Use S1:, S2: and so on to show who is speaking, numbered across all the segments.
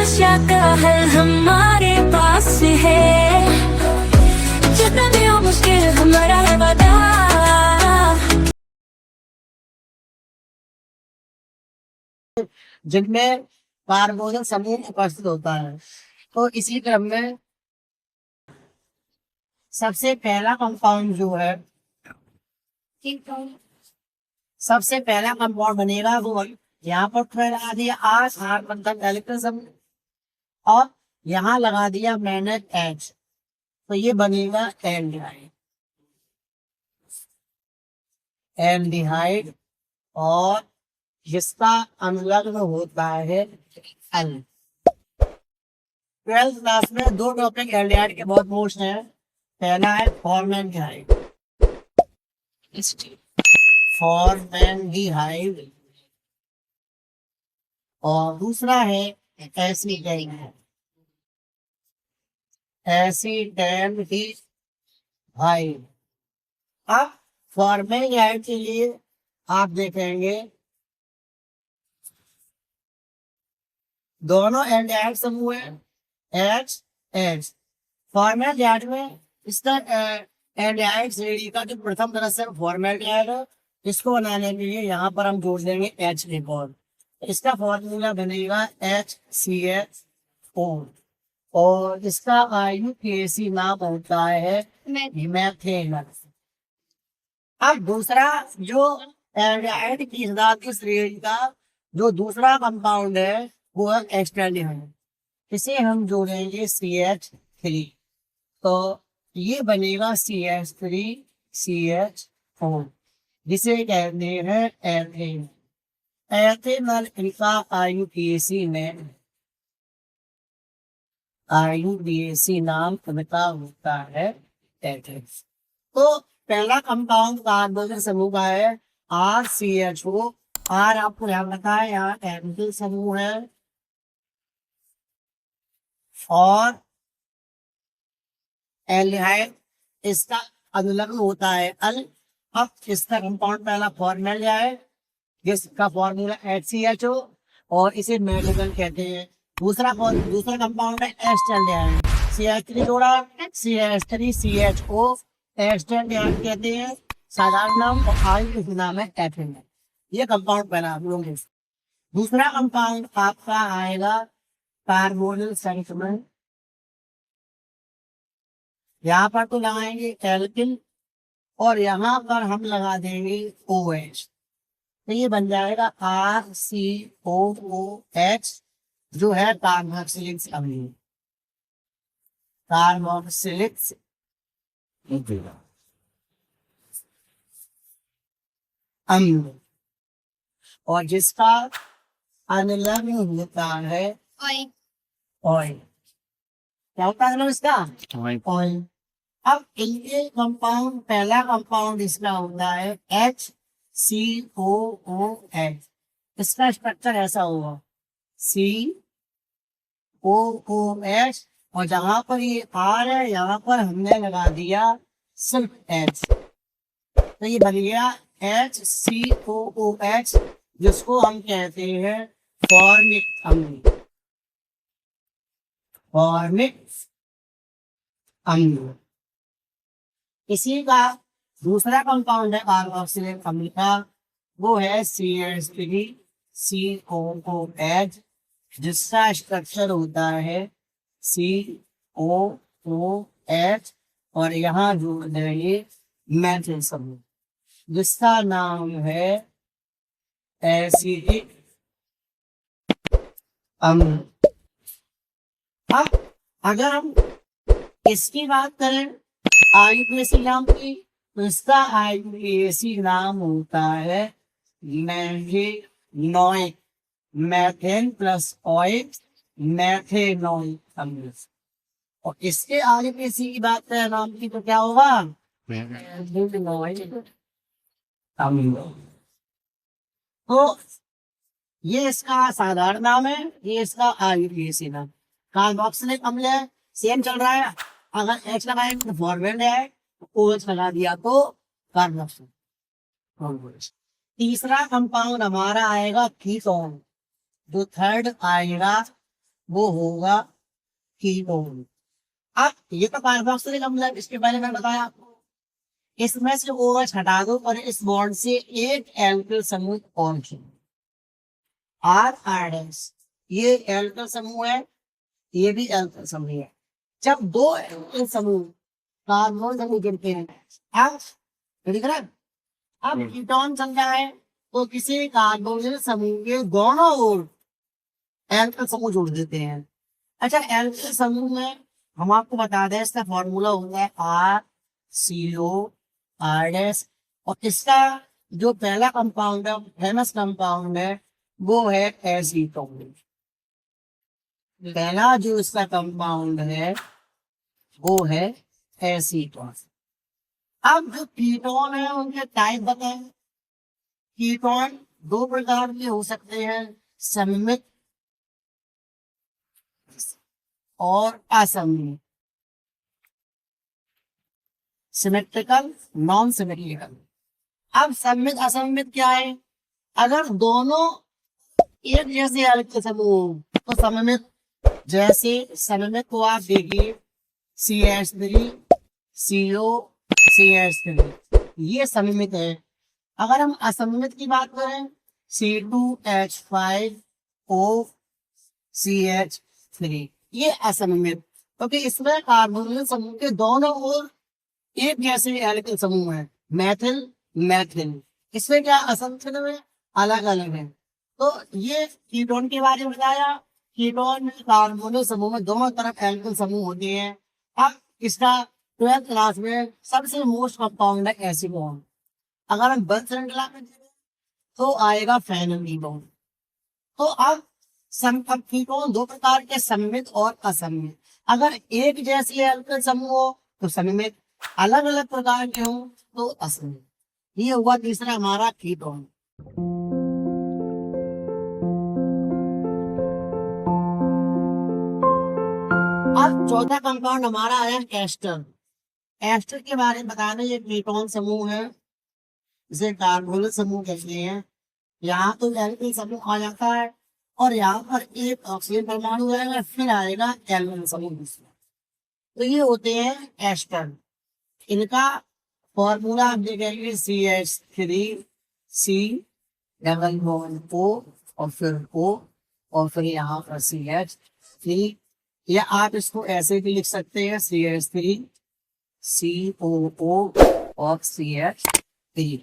S1: समस्या का हल हमारे पास है, जितना भी हो मुश्किल हमारा है वादा।
S2: जिनमें कार्बोनिल समूह उपस्थित होता है। तो इसी क्रम में सबसे पहला कंपाउंड जो है, सबसे पहला कंपाउंड बनेगा वो यहाँ पर थोड़ा लगा दिया R मतलब इलेक्ट्रॉन समूह, और यहाँ लगा दिया मैंने H, तो ये बनेगा एल्डिहाइड। एल्डिहाइड और जिसका अनुलग्न होता है एल। 12th क्लास में दो टॉपिक एल्डिहाइड के बहुत मोस्ट हैं। पहला है फॉर्मेल्डिहाइड, फॉर्मेल्डिहाइड, और दूसरा है एसिटाल्डिहाइड, एसिटाल्डिहाइड। अब फॉर्मेल्डिहाइड के लिए आप देखेंगे दोनों एल्डिहाइड समूह है H H। फॉर्मेल्डिहाइड में इसका एल्डिहाइड श्रेणी का जो प्रथम तरह से फॉर्मेल्डिहाइड है, इसको बनाने के लिए यहाँ पर हम जोड़ देंगे H एक और। इसका फॉर्मूला बनेगा HCl, और इसका IUPAC नाम होता है मीथेन। अब दूसरा जो एल्डिहाइड की धातु श्रेणी का जो दूसरा कंपाउंड है वो है एस्टल्डिहाइड। इसे हम जोड़ेंगे CH3, तो ये बनेगा CH3CH4, जिसे कहते हैं एथेन। एथेनॉल इनका IUPAC नाम इनका होता है एथेन। तो पहला कंपाउंड कार्बोनिल समूह का है RCHO। R आपको ध्यान रखा है, यहाँ एल्किल समूह है, और एल्डिहाइड इसका अनुलग्न होता है अल। अब इसका कंपाउंड पहला फॉर्मेल्डिहाइड, जिसका फॉर्मूला HCHO, और इसे मेटल कहते हैं। दूसरा कंपाउंड है एस्टल्डिहाइड, CH3 जोड़ा CH3CHO, एस्टल्डिहाइड कहते हैं साधारण नाम, और आयु नाम है एथेन। ये कंपाउंड पहला लोगे। दूसरा कंपाउंड आपका आएगा कार्बोनिल संयुग्मन। यहाँ पर तो लगाएंगे एल्किल, और यहाँ पर हम लगा देंगे OH, तो ये बन जाएगा RCOOH, जो है कार्बोक्सिलिक अम्ल। कार्बोक्सिलिक अम्ल, और जिसका अनुलग्न होता है ऑयल। क्या होता है इसका? ऑयल। अब इनके कंपाउंड, पहला कंपाउंड इसका होता है HCOOH। इसका स्ट्रक्चर ऐसा होगा COOH, और जहां पर ये R है यहाँ पर हमने लगा दिया सिर्फ H, तो ये बन गया HCOOH, जिसको हम कहते हैं फॉर्मिक अम्ल। फॉर्मिक अम्ल। इसी का दूसरा कंपाउंड है कार्बोक्सिलिक अम्ल का, वो है CH3COOH, जिसका स्ट्रक्चर होता है COOH, और यहाँ जोड़ देंगे मेथिल समूह, जिसका नाम है एसिटिक अम्ल। अब अगर हम इसकी बात करें IUPAC नाम की, तो इसका IUPAC नाम होता है मैथेनोइक, मैथेन प्लस ऑइक, मैथेनोइक अम्ल। और इसके IUPAC की बात करें नाम की, तो क्या होगा? मैथेनोइक अम्ल। तो ये इसका साधारण नाम है, ये इसका IUPAC नाम। कार्बोक्सिलिक अम्ल है, सेम चल रहा है। अगर H लगाएंगे तो फॉर्मेल्ड है, OH लगा दिया तो कार्बोक्सिल। तीसरा कंपाउंड हमारा आएगा कीटोन। जो थर्ड आएगा वो होगा कीटोन। अब ये तो कार्बोक्सिलिक अम्ल है, इसके पहले मैं बताया आपको। इसमें से OH हटा दो और इस बॉन्ड से एक एल्किल समूह और जोड़ो, R ये एल्किल समूह है, ये भी एल्किल समूह है। जब दो एल्किल समूह कार्बन समूह जुड़ते हैं, अब ठीक है, अब कीटोन संख्या है तो किसी कार्बोनिल समूह के दोनों ओर एल्किल समूह जोड़ देते हैं। अच्छा, एल्किल समूह में हम आपको बता दें इसका फॉर्मूला होता है RCOR, और इसका जो पहला कंपाउंड है, फेमस कंपाउंड है, वो है एसीटोन। पहला जो इसका कंपाउंड है वो है एसीटोन। अब जो कीटोन है उनके टाइप बताएं। कीटोन दो प्रकार के हो सकते हैं, सममित और असममित, सिमेट्रिकल, नॉन सिमेट्रिकल। अब सममित असममित क्या है? अगर दोनों एक जैसे एल्किल समूह तो सममित, जैसे सममित को आप देखिए CH3 CO CH3, ये सममित है। अगर हम असममित की बात करें C2H5O CH3, ये असममित, क्योंकि इसमें कार्बोनिल समूह के दोनों ओर एक जैसे एल्किल समूह है, मैथिल मैथिल। इसमें क्या असममित में अलग अलग है। तो ये कीटोन के बारे में बताया। कीटोन में कार्बोनिल समूह में दोनों तरफ एल्किल समूह होते हैं। अब इसका 12th क्लास में सबसे मोस्ट कंपाउंड है एसीटोन। अगर हम बंद श्रृंखला में देखें तो आएगा फेनल कीटोन। तो अब कीटोन दो प्रकार के, सममित और असममित। अगर एक जैसी एल्किल समूह हो तो सममित, अलग अलग प्रकार के हो तो असममित। ये हुआ तीसरा हमारा कीटोन। अब चौथा कंपाउंड हमारा है एस्टर। एस्टर के बारे में बताना, ये कीटोन समूह है, इसे कार्बोनिल समूह कहते हैं। यहाँ तो एल्किल समूह आ जाता है और यहाँ पर एक ऑक्सीजन परमाणु आएगा, फिर आएगा एल्किल समूह दूसरा। तो ये होते हैं एस्टर। इनका फॉर्मूला आप देखेंगे CH3C डबल बॉन्ड O और फिर O और फिर यहाँ पर CH3, या आप इसको ऐसे भी लिख सकते हैं CH3 COO और CH3। ये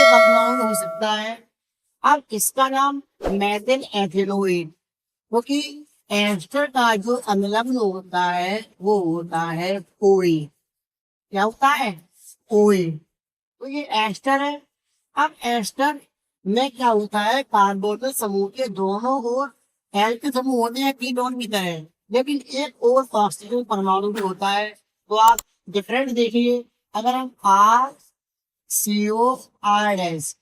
S2: कंपाउंड हो सकता है। अब इसका नाम मेथिल एथिलोइड, क्योंकि एस्टर का जो अम्लग्न होता है वो होता है OE। क्या होता है? OE। तो ये एस्टर है। अब एस्टर में क्या होता है, कार्बोनिल समूह के दोनों ओर एल्किल समूह होते हैं कीटोन की तरह, लेकिन एक और ऑक्सीजन परमाणु भी होता है। तो आप डिफरेंट देखिए, अगर हम RCOR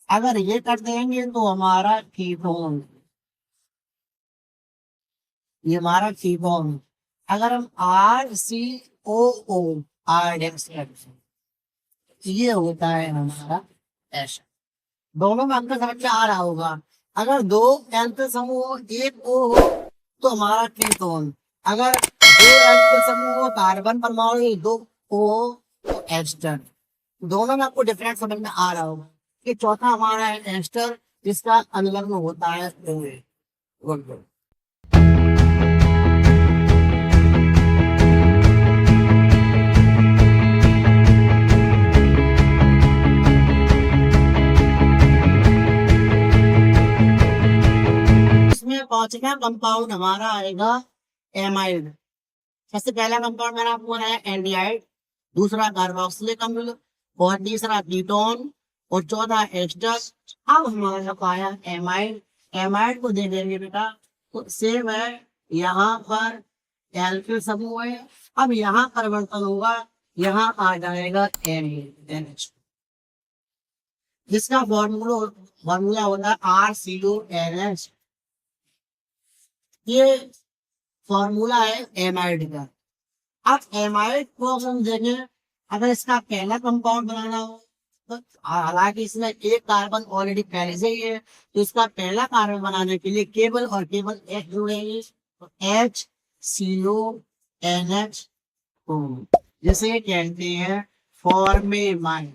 S2: अगर ये कर देंगे तो हमारा कीटोन, ये हमारा कीटोन। अगर हम RCOO ये होता है हमारा एस्टर। दोनों में अंतर समझ में आ रहा होगा। अगर दो एल्किल समूह एक O हो तो हमारा कीटोन, अगर दो एल्किल समूह हो, कार्बन परमाणु दो O हो तो एस्टर। दोनों में आपको डिफरेंस समझ में आ रहा होगा। ये चौथा हमारा है एस्टर, जिसका अनलग्न होता है OA। Good good. पांचवा कंपाउंड हमारा आएगा एमाइड। सबसे पहला कंपाउंड मैंने आपको बताया एल्डिहाइड, दूसरा कार्बोक्सिलिक अम्ल, और तीसरा कीटोन, और चौथा एस्टर। अब हमारा पाया एमाइड। एमाइड को दे देंगे बेटा तो सेम है, यहाँ पर एल्किल समूह है। अब यहाँ परिवर्तन होगा, यहाँ आ जाएगा NH, जिसका फॉर्मूला होता है RCONH। ये फॉर्मूला है एमाइड का। अब एमाइड को हम देखें, अगर इसका पहला कंपाउंड बनाना हो तो हालांकि इसमें एक कार्बन ऑलरेडी पहले से ही है, तो इसका पहला कार्बन बनाने के लिए केवल और केवल H जोड़ेंगे, तो HCONH, जिसे कहते हैं फॉर्मेमाइन।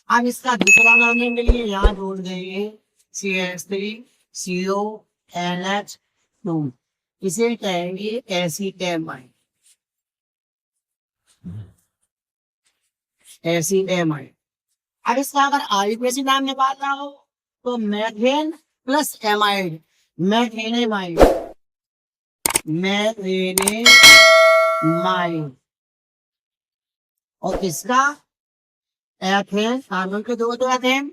S2: अब इसका दूसरा बनाने के लिए यहाँ जोड़ देंगे CH3CONH2, इसे कहेंगे एसीटेमाइन। अब इसका अगर आईयूपीएसी नाम निकालना हो तो मैथेन प्लस एमाइड, मैथेनेमाइड, और इसका एथेन, कार्बन के दो एथेन,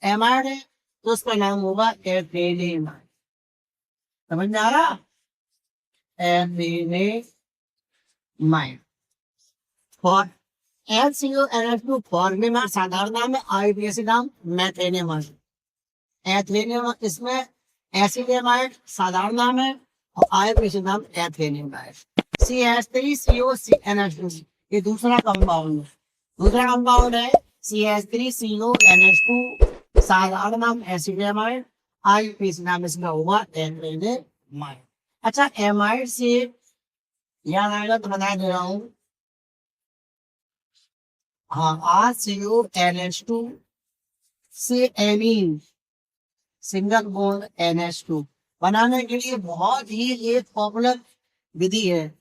S2: एमाइड है तो उसका नाम होगा एथेनेमाइड। समझ में आ रहा? एथेनेमाइड। और HCONH2 फॉर्मेमा साधारण नाम है, आईयूपीएसी नाम मैथेनेमाइड। एथेनेमाइड इसमें एसिडेमाइड साधारण नाम है और आईयूपीएसी नाम एथेनेमाइड। CH3CONH2 ये दूसरा कंपाउंड है। दूसरा कंपाउंड है CH3CONH2, साधारण नाम एसिडेमाइड, आईयूपीएसी नाम इसका होगा एथेनेमाइड। अच्छा, एमाइड से याद आएगा तो बता दे रहा हूं। हाँ, RCONH2 से एमीन, सिंगल बॉन्ड NH2 बनाने के लिए बहुत ही एक पॉपुलर विधि है।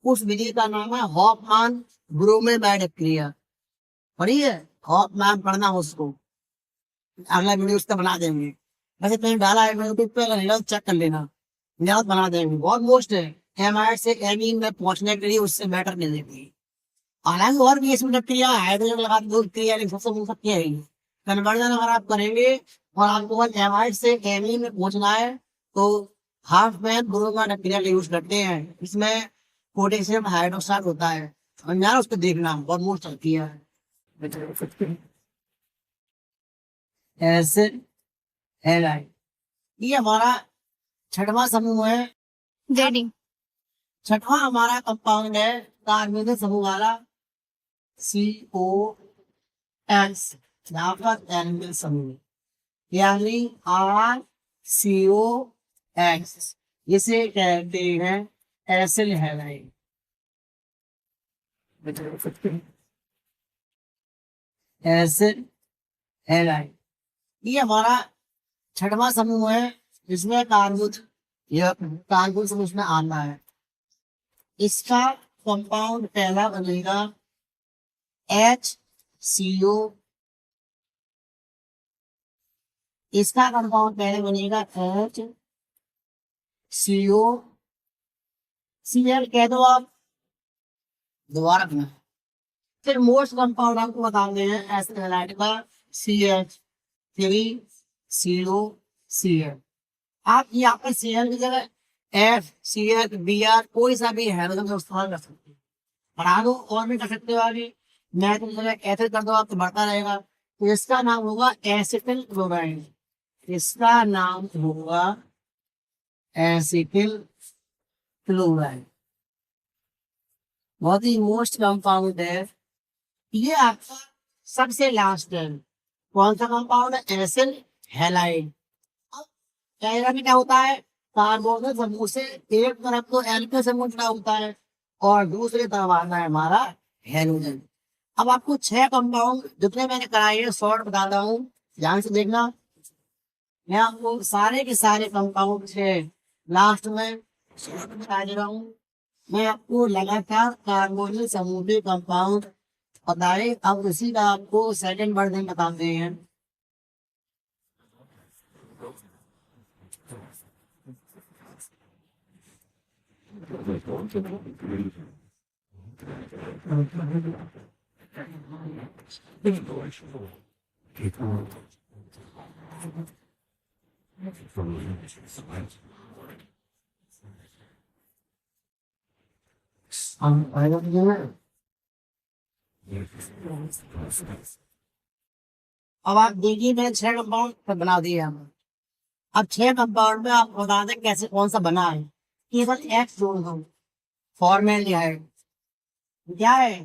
S2: उस विधि का नाम है हॉफमैन ब्रोमेमाइड क्रिया। पढ़ी है? हॉफमैन पढ़ना उसको, अगला वीडियो उसका बना देंगे। वैसे कहीं डाला है यूट्यूब पे, अगर चेक कर लेना, बना देंगे। बहुत मोस्ट है, एमाइड से एमीन में पहुंचने के लिए उससे बेटर नहीं देती। हालांकि और भी इसमें प्रक्रिया हाइड्रोजन लगा क्रिया सबसे मिल सकती है। कन्वर्जन अगर आप करेंगे और आपको बस एमाइड से एमीन में पहुंचना है तो हाफमैन ब्रोमाइड क्रिया का यूज करते हैं। इसमें पोटेशियम हाइड्रोक्साइड होता है, समझना, उसको देखना, बहुत मोस्ट चलती है। एसिड हैलाइड, ये हमारा छठवां समूह है। छठवां हमारा कंपाउंड है कार्बोनिल समूह वाला COX, एल्किल समूह, यानी RCOX, इसे कहते हैं एसिड हैलाइड। एसिड हैलाइड ये हमारा छठवां समूह है, जिसमें कार्बन समूह में आना है। इसका कंपाउंड पहला बनेगा HCO, इसका कंपाउंड पहले बनेगा HCO, Cl कह दो आप, दोबारा रखना। फिर मोस्ट कंपाउंड आपको बता दे हैं एसिड हैलाइड का CH3COCl। आप यहाँ पर Cl की जगह FCl, Br कोई सा भी हाइड्रोजन का इस्तेमाल कर सकते हैं। बढ़ा दो और भी कर सकते हो आगे, मैं तो एसिड कर दो आप तो बढ़ता रहेगा। तो इसका नाम होगा एसिटिल क्लोराइड, इसका नाम होगा एसिटिल क्लोराइड। बहुत ही मोस्ट कंपाउंड है। ये आपका सबसे लास्ट है, कौन सा कंपाउंड है? Acid halide. पहला में क्या होता है? कार्बोनिल समूह से एक तरफ तो एल्किल समूह जुड़ा होता है और दूसरी तरफ आता है हमारा हैलोजन। अब आपको 6 कंपाउंड जितने मैंने कराए हैं शॉर्ट बताता हूँ, ध्यान से देखना। मैं आपको सारे के सारे कंपाउंड से लास्ट में शॉर्ट बता दे रहा हूँ। मैं आपको लगातार कार्बोनिल समूह के कंपाउंड बताए, अब उसी का आपको सेकंड वर्जन बताते हैं। अब आप देखिए मैंने 6 कंपाउंड बना दिए हम। अब 6 कंपाउंड में आप बता दें कैसे कौन सा बना है। केवल X जोड़ दो, फॉर्मेल्डिहाइड, क्या है,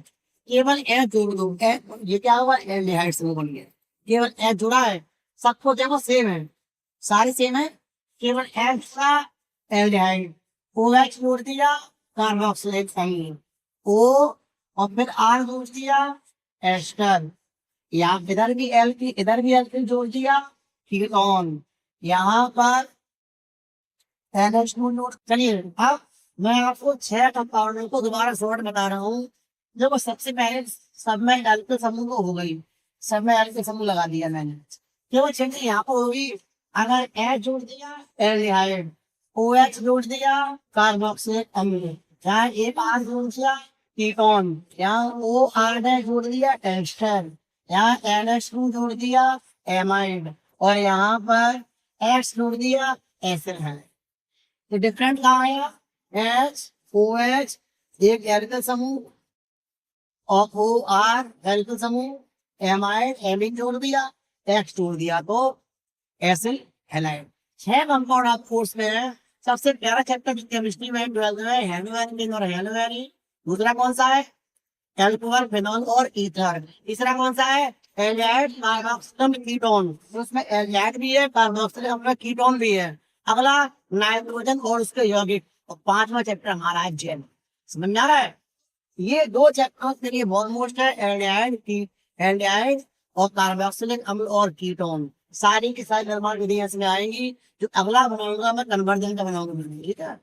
S2: केवल एच जोड़ दो, ये क्या हुआ, एल्डिहाइड समूह बन गया, केवल एच जुड़ा है, सबको देखो सेम है, सारे सेम है, केवल एच का एल्डिहाइड, ओ एच जोड़ दिया, कार्बोक्सिलिक समूह, ओ और फिर आर जोड़ दिया, एस्टर, यहाँ इधर भी एल की इधर भी एल की जोड़ दिया, कीटोन, यहाँ पर NH2 नोट। चलिए अब मैं आपको 6 कंपाउंडों को दोबारा शॉर्ट बता रहा हूँ। देखो सबसे पहले सब में एल्किल समूह को हो गई, सब में एल्किल समूह लगा दिया मैंने, देखो चलिए यहाँ पर होगी, अगर एच जोड़ दिया एल्डिहाइड, ओ एच जोड़ दिया कार्बोक्सिलिक अम्ल, यहाँ एक आर जोड़ दिया कीटोन, यहाँ ओ आर ने जोड़ दिया एस्टर, यहाँ NH2 जोड़ दिया एमाइड, और यहाँ पर X जोड़ दिया एसिड है। तो डिफरेंट कहाँ है, एच ओ एच एक एल्किल समूह और ओ आर एल्किल समूह, एमाइड एमिक जोड़ दिया, एक्स जोड़ दिया तो एसिड हैलाइड। 6 कंपाउंड आप कोर्स में है। सबसे प्यारा चैप्टर केमिस्ट्री में 12th में हेलोवेरिन और हेलोवेरिन। दूसरा कौन सा है, एल्कोहल फिनॉल और ईथर। तीसरा कौन सा है, एल्डिहाइड कार्बोक्सिलिक कीटोन, उसमें एल्डिहाइड भी है कार्बोक्सिलिक कीटोन भी है। अगला नाइट्रोजन और उसके यौगिक, और 5वां चैप्टर हमारा है जेल। समझ में आ रहा है, ये 2 चैप्टर के लिए बहुत मोस्ट है, एल्डिहाइड और कार्बोक्सिलिक अम्ल और कीटोन, सारी की सारी निर्माण विधियां इसमें आएंगी। जो अगला बनाऊंगा मैं कन्वर्जन का बनाऊंगा, ठीक है।